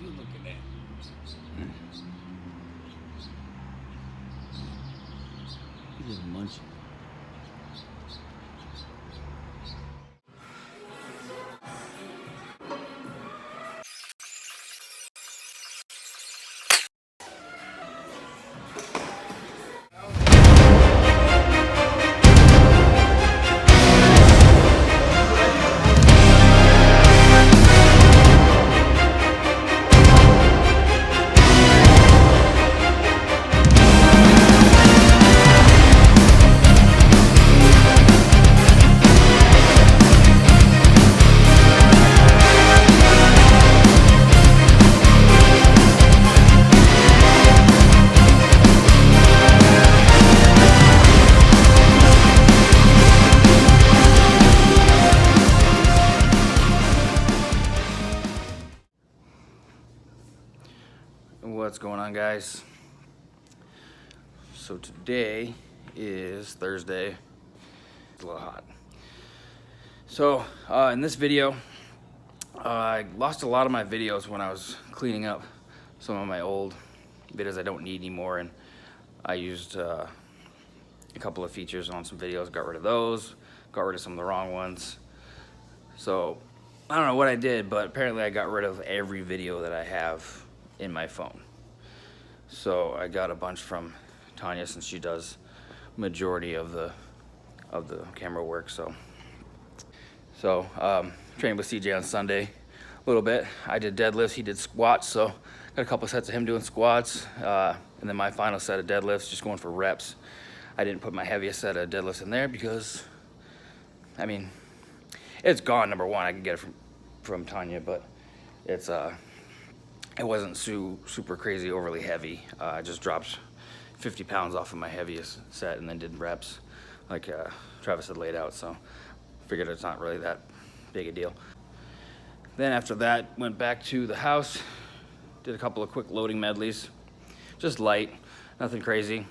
you looking at? He's just munching. What's going on, guys? So today is Thursday. It's a little hot. So in this video, I lost a lot of my videos when I was cleaning up some of my old videos I don't need anymore, and I used a couple of features on some videos, got rid of those, got rid of some of the wrong ones. So I don't know what I did, but apparently I got rid of every video that I have in my phone. So I got a bunch from Tanya, since she does majority of the camera work. So trained with CJ on Sunday a little bit. I did deadlifts, he did squats, so got a couple sets of him doing squats, and then my final set of deadlifts, just going for reps. I didn't put my heaviest set of deadlifts in there because, I mean, it's gone, number one. I can get it from Tanya, but it's it wasn't super crazy overly heavy. I just dropped 50 pounds off of my heaviest set and then did reps like Travis had laid out, so figured it's not really that big a deal. Then after that, went back to the house, did a couple of quick loading medleys, just light, nothing crazy.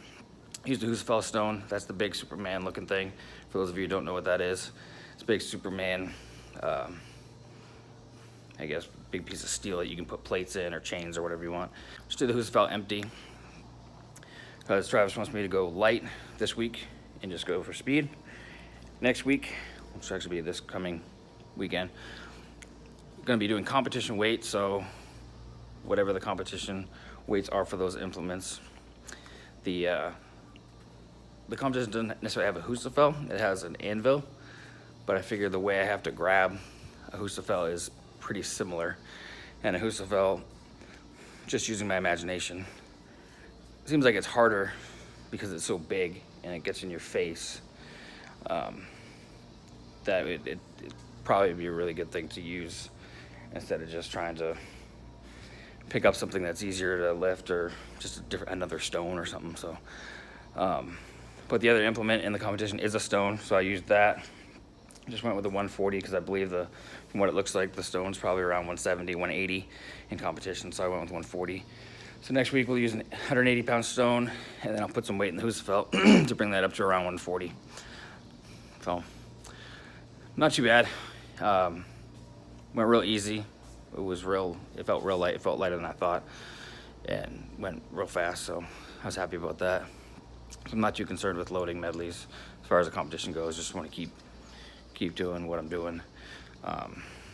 Used the Husafell stone. That's the big Superman looking thing. For those of you who don't know what that is, it's a big Superman, I guess, big piece of steel that you can put plates in or chains or whatever you want. Just did the Husafell empty because Travis wants me to go light this week and just go for speed. Next week, which will actually be this coming weekend, I'm gonna be doing competition weight, so whatever the competition weights are for those implements. The competition doesn't necessarily have a Husafell, it has an anvil, but I figured the way I have to grab a Husafell is pretty similar, and a Husafell, just using my imagination, seems like it's harder because it's so big and it gets in your face. That it probably be a really good thing to use instead of just trying to pick up something that's easier to lift or just another stone or something. So, but the other implement in the competition is a stone, so I used that. Just went with the 140 because I believe from what it looks like, the stone's probably around 170, 180 in competition, so I went with 140. So next week we'll use an 180 pound stone, and then I'll put some weight in the Husafell to bring that up to around 140. So, not too bad. Went real easy. It felt real light. It felt lighter than I thought, and went real fast, so I was happy about that. So I'm not too concerned with loading medleys as far as the competition goes. Just want to keep doing what I'm doing.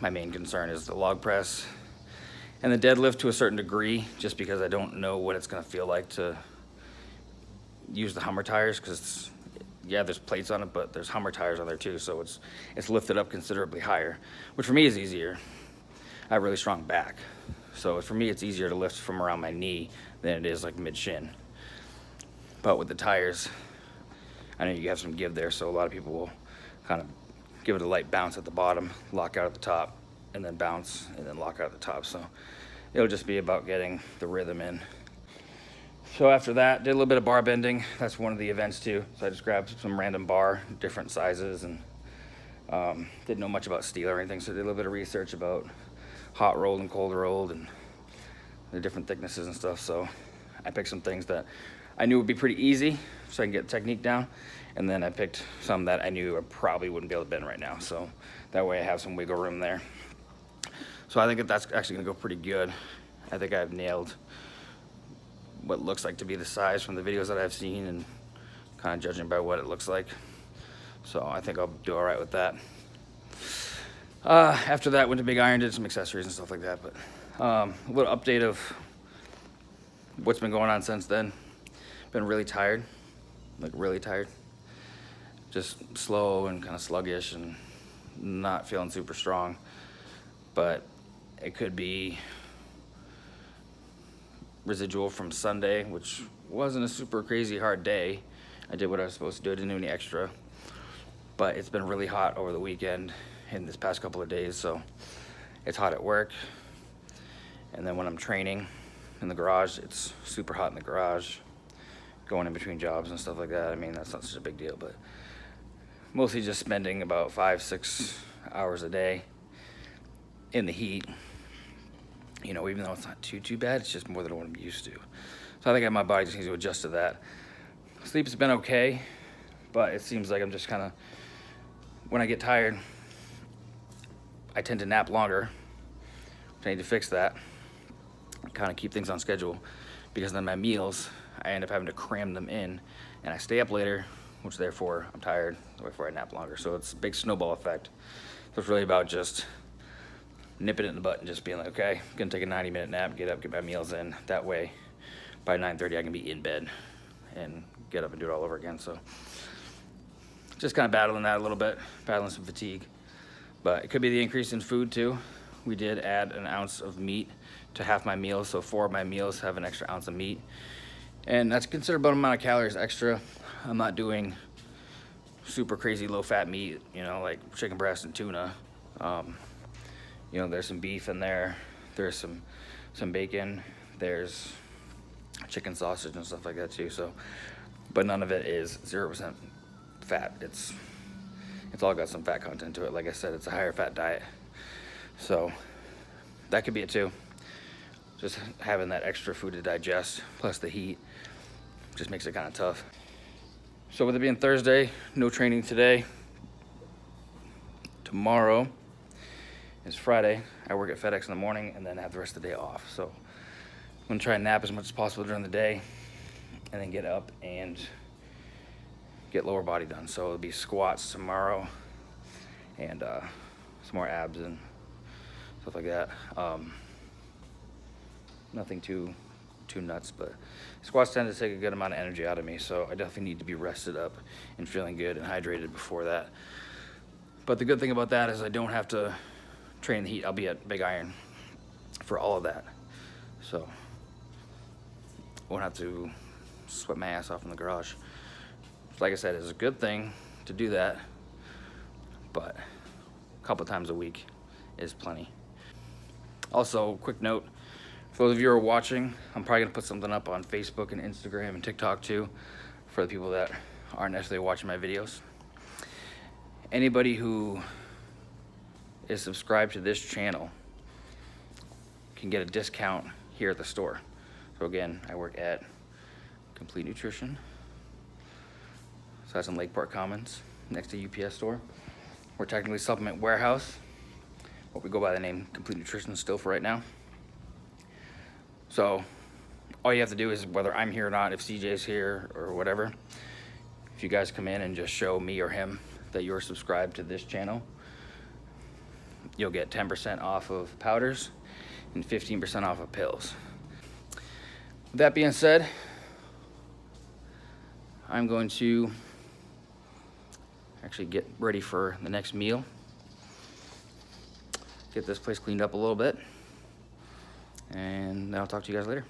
My main concern is the log press and the deadlift to a certain degree, just because I don't know what it's gonna feel like to use the Hummer tires, because yeah, there's plates on it, but there's Hummer tires on there too, so it's lifted up considerably higher, which for me is easier. I have really strong back, so for me it's easier to lift from around my knee than it is like mid-shin. But with the tires, I know you have some give there, so a lot of people will kind of give it a light bounce at the bottom, lock out at the top, and then bounce, and then lock out at the top. So it'll just be about getting the rhythm in. So after that, did a little bit of bar bending. That's one of the events too. So I just grabbed some random bar, different sizes, and didn't know much about steel or anything, so I did a little bit of research about hot rolled and cold rolled and the different thicknesses and stuff. So I picked some things that I knew would be pretty easy so I can get technique down. And then I picked some that I knew I probably wouldn't be able to bend right now. So that way I have some wiggle room there. So I think that's actually gonna go pretty good. I think I've nailed what looks like to be the size from the videos that I've seen, and kind of judging by what it looks like. So I think I'll do all right with that. After that, went to Big Iron, did some accessories and stuff like that. But a little update of what's been going on since then. Been really tired, like really tired. Just slow and kind of sluggish and not feeling super strong. But it could be residual from Sunday, which wasn't a super crazy hard day. I did what I was supposed to do. I didn't do any extra. But it's been really hot over the weekend in this past couple of days, so it's hot at work. And then when I'm training in the garage, it's super hot in the garage, going in between jobs and stuff like that. I mean, that's not such a big deal, but mostly just spending about 5-6 hours a day in the heat. You know, even though it's not too bad, it's just more than what I'm used to. So I think my body just needs to adjust to that. Sleep's been okay, but it seems like I'm just kind of, when I get tired, I tend to nap longer. I need to fix that, kind of keep things on schedule, because then my meals, I end up having to cram them in, and I stay up later, which therefore I'm tired, therefore I nap longer. So it's a big snowball effect. So it's really about just nipping it in the butt and just being like, okay, I'm gonna take a 90-minute nap, get up, get my meals in. That way, by 9:30, I can be in bed and get up and do it all over again. So just kind of battling that a little bit, battling some fatigue. But it could be the increase in food too. We did add an ounce of meat to half my meals, so 4 of my meals have an extra ounce of meat. And that's a considerable amount of calories extra. I'm not doing super crazy low-fat meat, you know, like chicken breast and tuna. You know, there's some beef in there, there's some bacon, there's chicken sausage and stuff like that too. So, but none of it is 0% fat. It's all got some fat content to it. Like I said, it's a higher fat diet. So that could be it too. Just having that extra food to digest, plus the heat, just makes it kind of tough. So with it being Thursday, no training today. Tomorrow is Friday. I work at FedEx in the morning and then have the rest of the day off. So I'm gonna try and nap as much as possible during the day and then get up and get lower body done. So it'll be squats tomorrow and some more abs and stuff like that. Nothing too nuts, but squats tend to take a good amount of energy out of me, so I definitely need to be rested up and feeling good and hydrated before that. But the good thing about that is I don't have to train in the heat. I'll be at Big Iron for all of that, so won't have to sweat my ass off in the garage. Like I said, it's a good thing to do that, but a couple times a week is plenty. Also, quick note, for those of you who are watching, I'm probably gonna put something up on Facebook and Instagram and TikTok too, for the people that aren't necessarily watching my videos. Anybody who is subscribed to this channel can get a discount here at the store. So again, I work at Complete Nutrition. So that's in Lakeport Commons, next to UPS store. We're technically Supplement Warehouse, but we go by the name Complete Nutrition still for right now. So all you have to do is, whether I'm here or not, if CJ's here or whatever, if you guys come in and just show me or him that you're subscribed to this channel, you'll get 10% off of powders and 15% off of pills. With that being said, I'm going to actually get ready for the next meal. Get this place cleaned up a little bit, and then I'll talk to you guys later.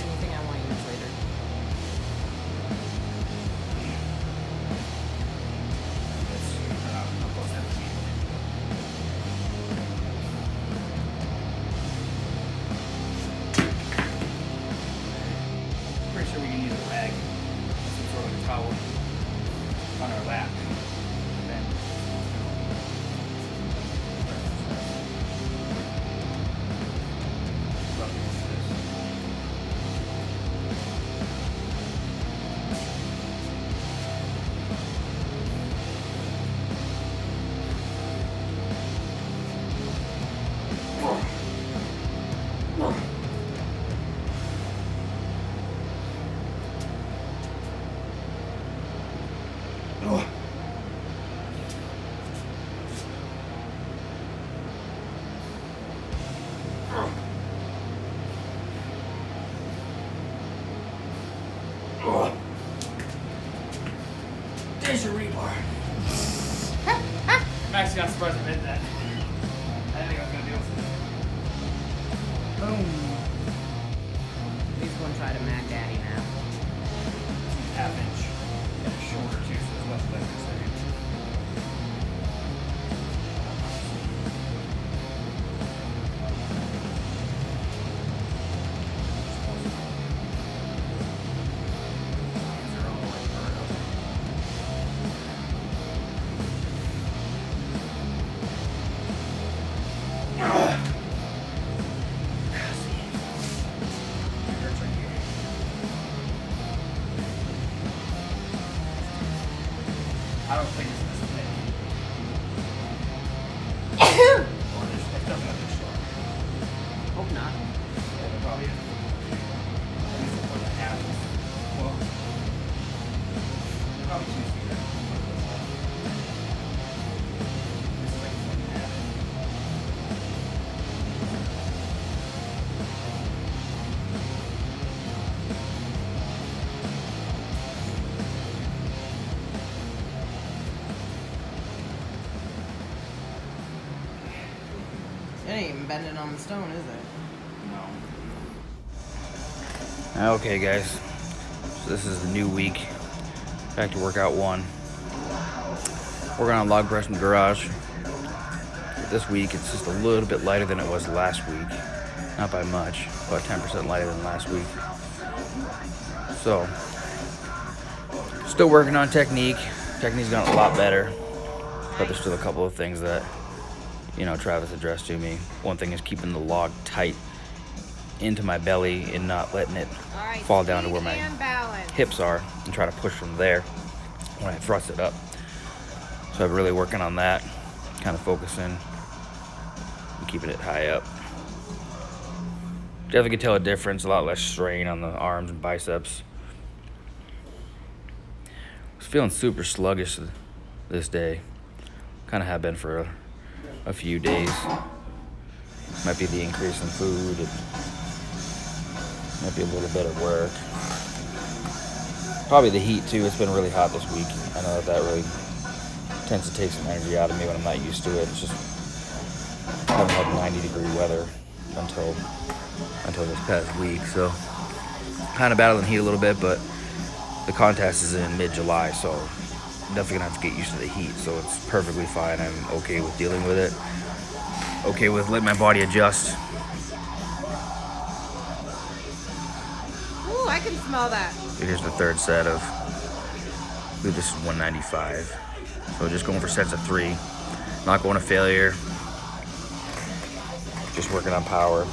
anything I want to use later. Pretty sure we can use a rag, some sort of towel on our lap. And then there's your rebar. I'm actually not surprised I did that. I didn't think I was gonna be able to. Boom. He's going to try to Mac Daddy now. Half inch and a shoulder too, so there's less lift this area. I don't think it's this thick. Or this, it doesn't have this short. Hope not. Yeah, it probably is. At least it's like a half. Well, probably 2 feet. This is like 1.5. It ain't even bending on the stone, is it? No. Okay, guys. So this is the new week. Back to workout 1. Working on log brush in the garage. This week it's just a little bit lighter than it was last week. Not by much, about 10% lighter than last week. So, still working on technique. Technique's gotten a lot better, but there's still a couple of things that, you know, Travis addressed to me. One thing is keeping the log tight into my belly and not letting it fall down to where my hips are and try to push from there when I thrust it up. So I'm really working on that, kind of focusing and keeping it high up. Definitely can tell a difference, a lot less strain on the arms and biceps. I was feeling super sluggish this day. Kind of have been for a few days. Might be the increase in food. It might be a little bit of work. Probably the heat too. It's been really hot this week. I know that really tends to take some energy out of me when I'm not used to it. It's just I haven't had 90-degree weather until this past week. So kind of battling heat a little bit, but the contest is in mid-July, so I'm definitely gonna have to get used to the heat. So it's perfectly fine. I'm okay with dealing with it. Okay with letting my body adjust. Ooh, I can smell that. Here's the third set of, I believe this is 195. So just going for sets of 3. Not going to failure. Just working on power.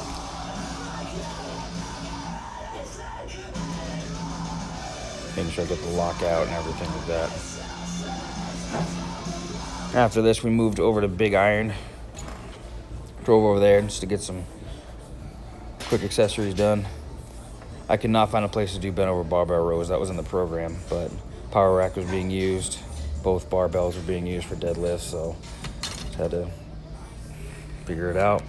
Making sure I get the lockout and everything like that. After this, we moved over to Big Iron. Drove over there just to get some quick accessories done. I could not find a place to do bent over barbell rows. That was in the program, but power rack was being used. Both barbells were being used for deadlifts, so just had to figure it out.